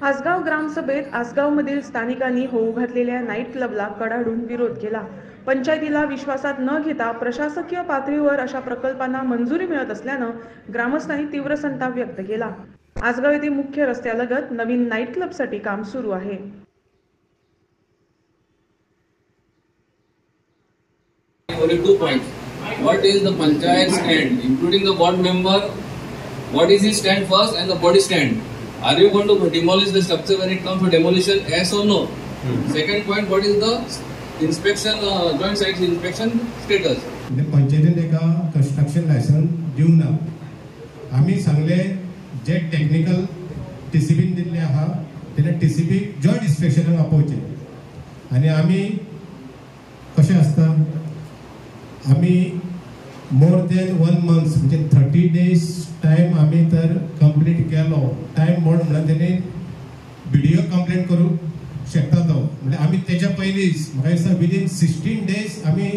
आसगाव ग्रामसभेत आसगावमधील स्थानिकांनी होऊ घातलेल्या नाईट क्लबला कडाडून विरोध केला। पंचायतीला विश्वासात न घेता प्रशासकीय पातळीवर अशा प्रकल्पांना मंजुरी मिळत असल्यानं ग्रामस्थांनी तीव्र संताप व्यक्त केला। आसगाव येथे मुख्य रस्त्यालगत नवीन नाईट क्लबसाठी काम सुरू आहे। Only 2 points. What is the panchayat stand, including the board member? What is his stand first and the body stand? Are you going to demolish the structure when it comes to demolition? Yes or no? Second point, what is the inspection, joint site inspection status? पंचायतीन एका construction licence दिवंक ना। आमी सांगले जे technical टीसीबीन दिल्ले आहा तेन्ना TCB joint इन्स्पेक्शनाक आपोवचे आनी आमी कशें आसता आमी मोर देन 1 मंथ म्हणजे 30 days टाइम आमी तर कंप्लीट केलो टाइम मोड म्हणून तेणी व्हिडिओ कंप्लेंट करूंक शकता तो म्हणजे आमी तेच्या पयलींच म्हाका दिसता विदीन 16 days आमी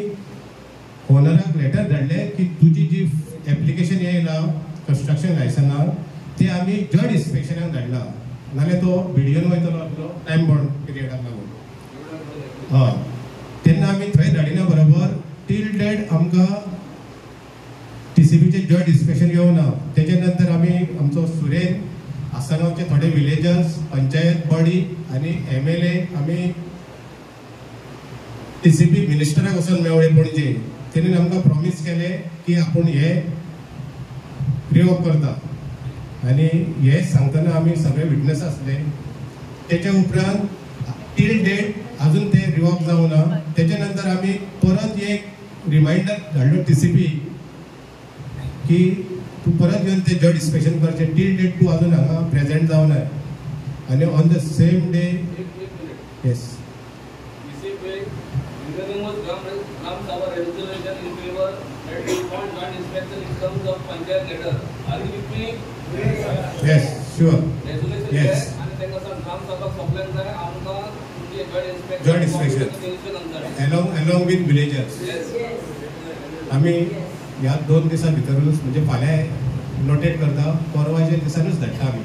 ओनराक लेटर धाडले की तुजी जी एप्लिकेशन येयला कंस्ट्रक्शन लायसनाक ते आमी जॉइंट इन्स्पेक्शनाक धाडला नाल्यार तो व्हिडिओन वयतलो आपलो टाइम बॉन्ड पिरियडाक लागून हय तेन्ना आमी थंय धाडिना बरोबर टील डेट आमकां टीसीबीचे जॉइंट इन्स्पेक्शन येवना। तेच्या नंतर आमी आमचो सुरेन आसगांवचे थोडे विलेजर्स पंचायत बॉडी आनी MLA आमी टीसीबी मिनिस्टराक वचून मेवळे पणजे तेणी आमकां प्रॉमिस केले की आपूण हे रिवॉक करता आनी हे सांगतना आमी सगळे विटनेस आसले। तेच्या उपरांत टील डेट अजून ते रिवॉक जावना। तेच्या नंतर आमी परत एक रिमाइंडर धाडलो टीसीबी की तू परत येवन ते जॉइंट इन्स्पेक्शन करचे टील डेट तू अजून हांगा प्रेजेंट जावना आनी on the same day yes yes sure yes joint inspection along with villagers आमी ह्या 2 दिसा भितरूच म्हणजे फाल्यां नोटेट करता परवाच्या दिसानूच धाडटा आमी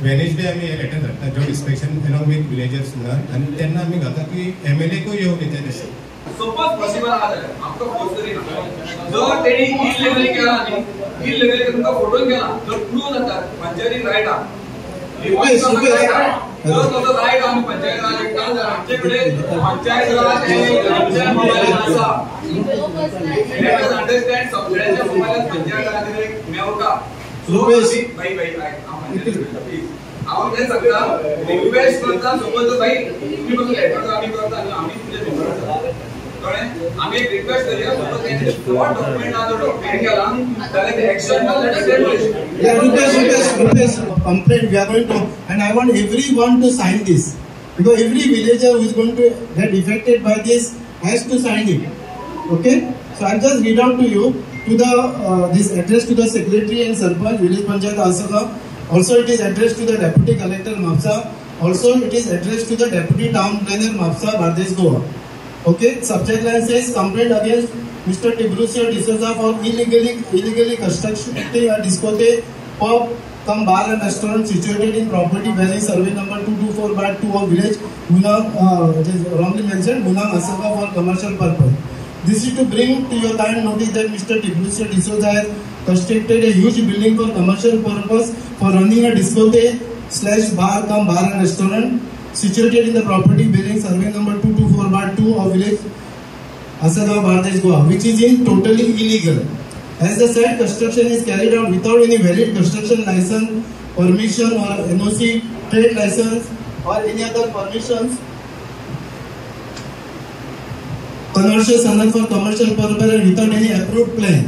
वेनेसडे आमी हे लेटर धाडटा joint inspection along with villagers म्हणून आनी तेन्ना आमी घालता की MLA को येवंक येता दिसा सपोज पॉसिबल आहा आमकां फोर्स करिना जर तेणी इल्लीगली केला न्ही इल्लीगली तुमकां फोटो केला जर प्रूव जाता पंचायती रायट आहा जर तो रायट आमी पंचायत राज एकटा आमचे कडेन पंचायत राज आमच्या मोबायलार आसा लेट अस अंडरस्टँड सगळ्यांच्या मोबायलार पंचायत राज एक मेवता सो बाई हांव कितें सांगता रिक्वेस्ट करता सपोज भाई तुमी म्हाका लेटर आमी करता आनी आमी तुजे मेंबर आम्ही एक रिक्वेस्ट करूया सपोज त्यांनी फ्रॉड डॉक्युमेंट आज डॉक्युमेंट केला त्याला ते action request complaint we are going to and I want everyone to sign this because every villager who is going to get affected by this has to sign it okay so I'll just read out to you to the this address to the secretary and sarpanch village panchayat Asagav also it is addressed to the deputy collector Mapsa also it is addressed to the deputy town planner Mapsa Bardesh Goa. Okay, subject line says complaint against Mr. Tibrusio D'Souza for illegally constructing a discotheque, pub, cum bar and restaurant situated in property bearing survey number 224/2 of village Munam, it is wrongly mentioned Munam Asagav for commercial purpose. This is to bring to your kind notice that Mr. Tibrusio D'Souza has constructed a huge building for commercial purpose for running a discotheque / bar, cum bar and restaurant situated in the property bearing survey number 224/2 of village Asagav Bardesh Goa, which is totally illegal. As the said construction is carried out without any valid construction license, permission or NOC, trade license or any other permissions, commercial sanad for commercial purpose and without any approved plan.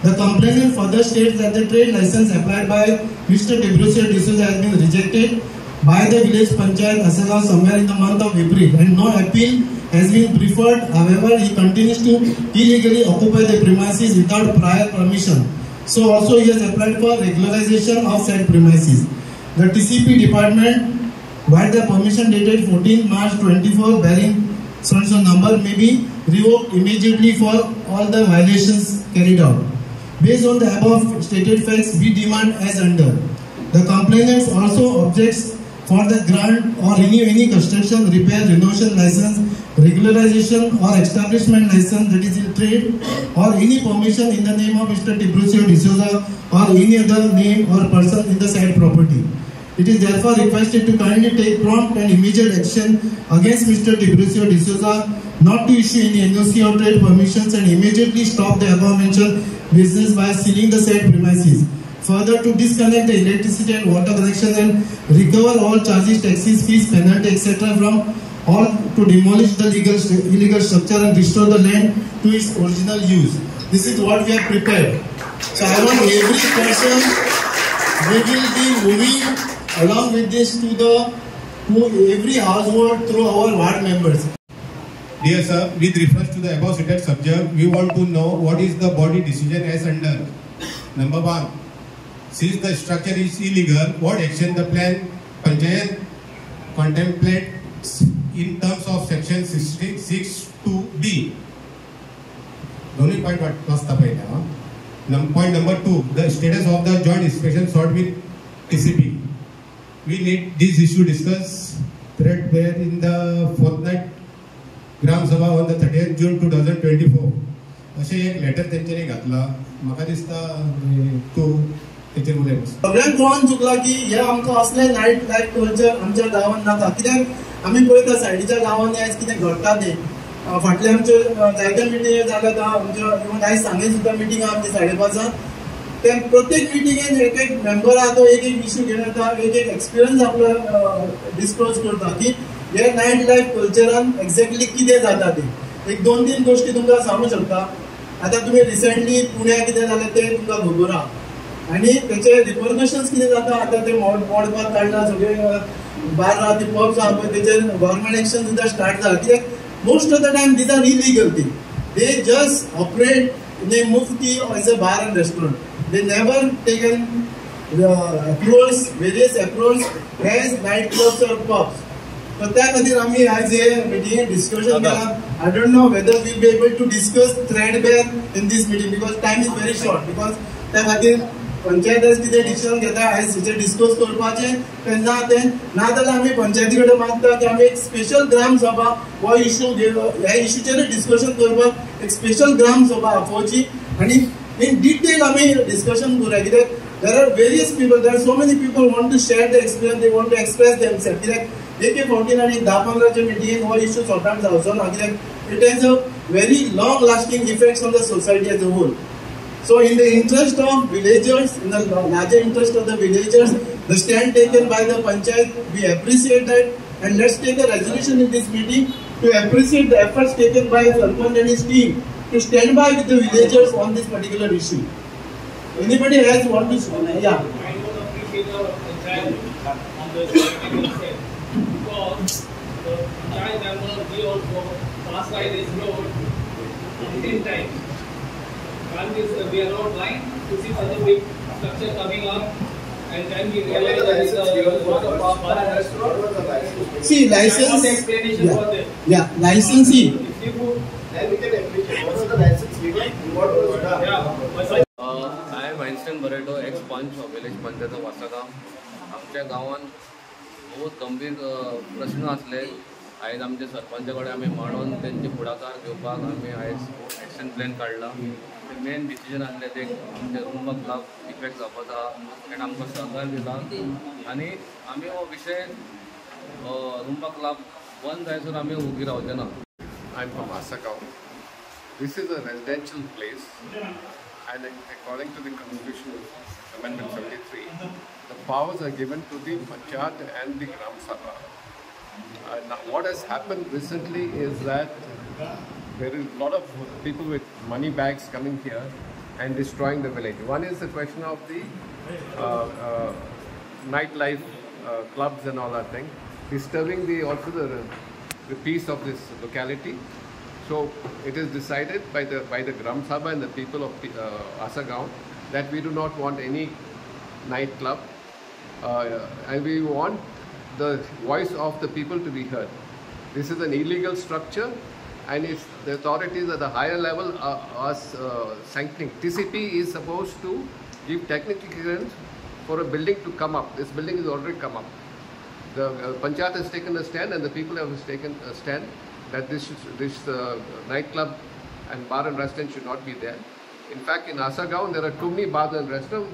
The complainant further states that the trade license applied by Mr. Tibrusio D'Souza has been rejected by the village panchayat Asagav somewhere in the month of April and no appeal has been preferred. However, he continues to illegally occupy the premises without prior permission. So also he has applied for regularization of said premises. The TCP department, while the permission dated 14 March 24 bearing so number may be revoked immediately for all the violations carried out. Based on the above stated facts, we demand as under. The complainant also objects for the grant or renew any construction, repair, renovation license, regularization or establishment license that is in trade, or any permission in the name of Mr. Tiburcio D'Souza or any other name or person in the said property. It is therefore requested to kindly take prompt and immediate action against Mr. Tiburcio D'Souza not to issue any NOC or trade permissions and immediately stop the above mentioned business by sealing the said premises. Further, to disconnect the electricity and water connection and recover all charges, taxes, fees, penalty, etc. from all, to demolish the illegal structure and restore the land to its original use. This is what we have prepared. So I want every person, we will be moving along with this to every household through our ward members. Dear sir, with reference to the above stated subject, we want to know what is the body decision as under. Number 1. Since the structure is illegal, what action the plan Panchayat contemplates in terms of section 66(2)(b. Only point was the point number 2. The status of the joint inspection sought with TCP. We need this issue discussed threadbare in the fortnight Gram Sabha on the 30th June 2024. असे एक letter त्यांच्यानी घातला. म्हाका दिसता तो सगळ्यांक कळून चुकला की हे आमकां असले नायट लायफ कल्चर आमच्या गांवांत नाका. कित्याक आमी पळयता सायडीच्या गांवांनी आयज कितें घडटा तें. फाटल्या आमच्यो जायत्या मिटिंगे जाल्या आमच्यो इवन आयज सांगे सुद्दां मिटींग आमची 5:30 ते प्रत्येक मिटिंगेन एक एक मेंबर आहा तो एक एक इश्यू घेवन येता, एक एक एक्सपिरियन्स आपलो डिस्क्लोज करता की हे नायट लायफ कल्चरान एक्झॅक्टली कितें जाता तें. एक 2-3 गोश्टी तुमकां सांगूंक शकता. आतां तुमी रिसेंटली पुण्याक कितें जालें तें तुमकां खबर आहा आणि त्याचे रिपरकशन्स कितें जाता. आतां ते मोडपाक काडला सगळे बार आहा ती पब्स आहा पळय तेचेर गव्हर्मेंट एक्शन सुद्दां स्टार्ट जाला. कित्याक most of the time these are illegal thing. They just operate in a mufti as a bar and restaurant. They never taken approvals, various approvals as night clubs और pubs. तर त्या खातीर आमी आयज हे मिटिंगेन डिस्कशन केला. I don't know whether we'll be able to discuss threadbare in this meeting because time is very short. Because त्या खातीर पंचायत कितें डिसिजन घेता आयज हेचेर डिस्कस करपाचें तेन्ना तें ना जाल्यार आमी पंचायती कडेन मागता की आमी एक स्पेशल ग्राम सभा हो इश्यू ह्या इश्यूचेर डिस्कशन करपाक एक स्पेशल ग्राम सभा आपोवची आनी इन डिटेल आमी डिस्कशन करूया. कित्याक there are various people, there are so many people want to share the experience, they want to express themselves. कित्याक एक फावटीन आनी 10-15 मिटिंगेन हो इश्यू सॉर्ट आउट जावचो ना. कित्याक it has a very long lasting effects on the society as a whole. So in the interest of villagers, in the larger interest of the villagers, the stand taken by the panchayat, we appreciate that, and let's take a resolution in this meeting to appreciate the efforts taken by Sarpanch and his team to stand by with the villagers on this particular issue. Anybody else want to say? Yeah. I would appreciate the panchayat on the because the panchayat members, we also pass by this road 10 times. We are not blind to see such a big structure coming up, and then we realize that it's a lot of bar and restaurant. See, license. Explanation for this. Yeah, licensee. If you put, then we can appreciate what was the license given, what was done. yeah. I am Einstein Barreto, ex-पंच of village panchayat Vasgaon. आमच्या गावात बहुत गंभीर प्रश्न असले. आयज आमच्या सरपंचाकडे आम्ही मांडून त्यांचे पुढाकार घेवपाक आम्ही आयज एक्शन प्लॅन काढला. मेन डिसिजन आसलें ते आमच्या रुमाक लाभ इफेक्ट जावपाचा आनी आमकां सहकार दिला आनी आमी हो विशय रुमाक लाभ बंद जायसर आमी उगी रावचे ना. I'm from Asagaon. This is a residential place, and according to the Constitution Amendment 73, the powers are given to the Panchayat and the Gram Sabha. Now what has happened recently is that there is a lot of people with money bags coming here and destroying the village. One is the question of the nightlife clubs and all that thing, disturbing also the peace of this locality. So it is decided by the Gram Sabha and the people of Asagaon that we do not want any night club, and we want the voice of the people to be heard. This is an illegal structure, and it's the authorities at the higher level are sanctioning. TCP is supposed to give technical clearance for a building to come up. This building is already come up. the Panchayat has taken a stand and the people have taken a stand that this nightclub and bar and restaurant should not be there. In fact, in Asagaon, there are too many bars and restaurants.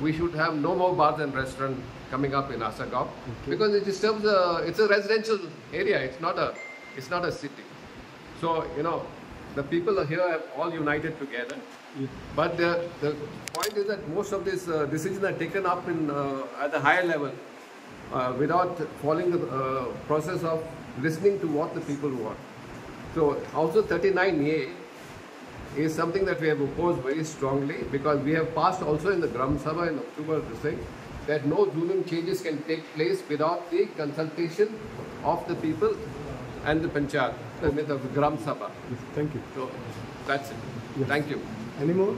We should have no more bars and restaurants coming up in Asagaon because it disturbs it's a residential area. It's not a city. So, you know, the people here have all united together. But the point is that most of these decisions are taken up at a higher level without following the process of listening to what the people want. So also 39A is something that we have opposed very strongly because we have passed also in the Gram Sabha in October this thing that no zoning changes can take place without the consultation of the people and the Panchayat, the Gram Sabha. Thank you. So that's it. Thank you. Any more?